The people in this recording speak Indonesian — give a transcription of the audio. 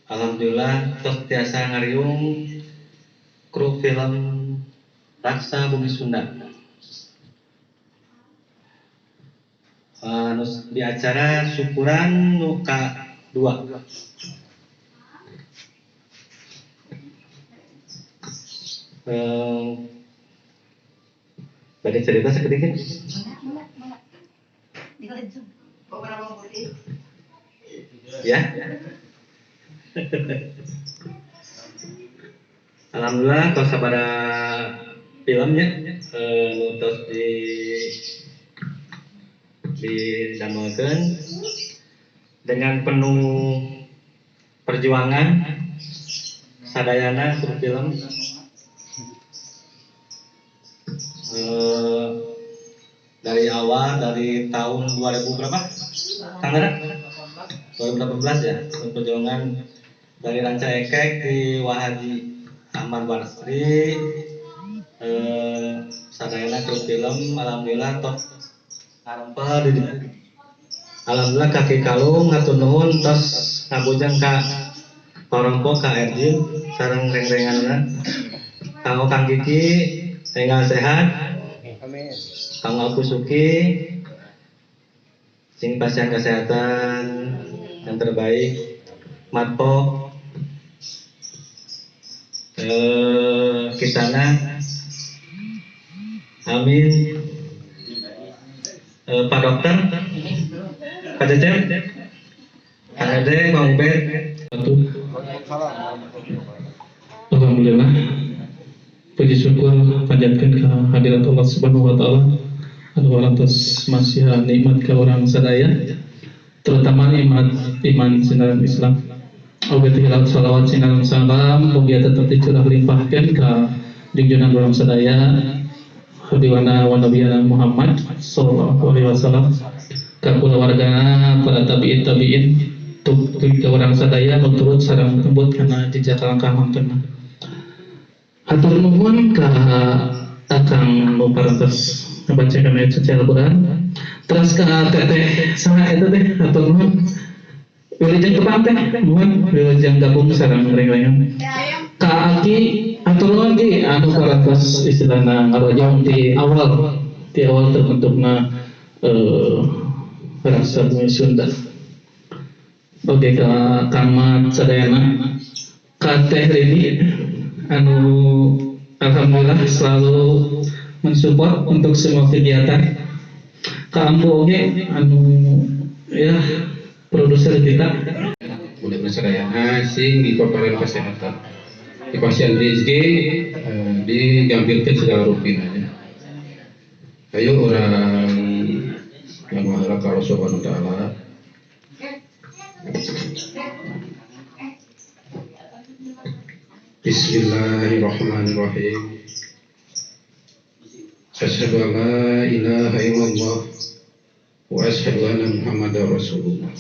Alhamdulillah tos tiasa ngariung kru film Raksa Bumi Sunda. Di acara syukuran nu ka-2. Bagi cerita sedikit. Ya. Alhamdulillah tos pada filmnya tos didamelkeun dengan penuh perjuangan sadayana kru film dari awal dari tahun 2000 berapa? Tanggal 2018 ya, perjuangan dari Ranca Ekek di Wahaji Ahmad Barsri, sadayana kru film alhamdulillah tos ngarempel di alhamdulillah kaki kalung ngatur nuhun tos ngabujang ka Parongpo ka Erjin sareng reng-renganna kanggo Kang Kiki tinggal sehat amin Kang Akusuki sing pasien kesehatan yang terbaik Matpo Kisana amin Pak Dokter, Pak Cecep, Kang Ede, Bang Ubed. Alhamdulillah, puji syukur panjatkeun ka hadirat Allah Subhanahu wa taala anu warantos masih nikmat ka urang sadaya, terutama nikmat iman sinaran Islam. Oge hilal salawat sinaran salam mugi tetep dicurah limpahkeun ka junjungan urang sadaya Habiwana wa nabiyana Muhammad sallallahu alaihi wasallam ka kulawargana para tabi'in tuh orang sadaya nu turut sareng tembut kana jejak langkah mangkeunna. Hatur nuhun ka Akang nu parantos ngabacakeun ayat suci Al-Qur'an. Terus ka teteh saha eta teh hatur nuhun. Wilujeng tepang teh nuhun wilujeng gabung sareng reng-rengan. Ka Aki atur nuhun Ki anu parantos istilahna ngarojong di awal terbentukna Raksa Bumi Sunda. Oke ka Kang sadayana ka Teh Rini anu alhamdulillah selalu mensupport untuk semua kegiatan. Ka Ampu oge anu ya produser kita. Udah sadayana sing di korporat kesehatan. Di pasien DSG digambilkan secara rutin aja. Ayo orang yang mengharap kalau Subhanahu wa taala Bismillahirrahmanirrahim. Asyhadu an la ilaha illallah wa asyhadu anna Muhammadar Rasulullah.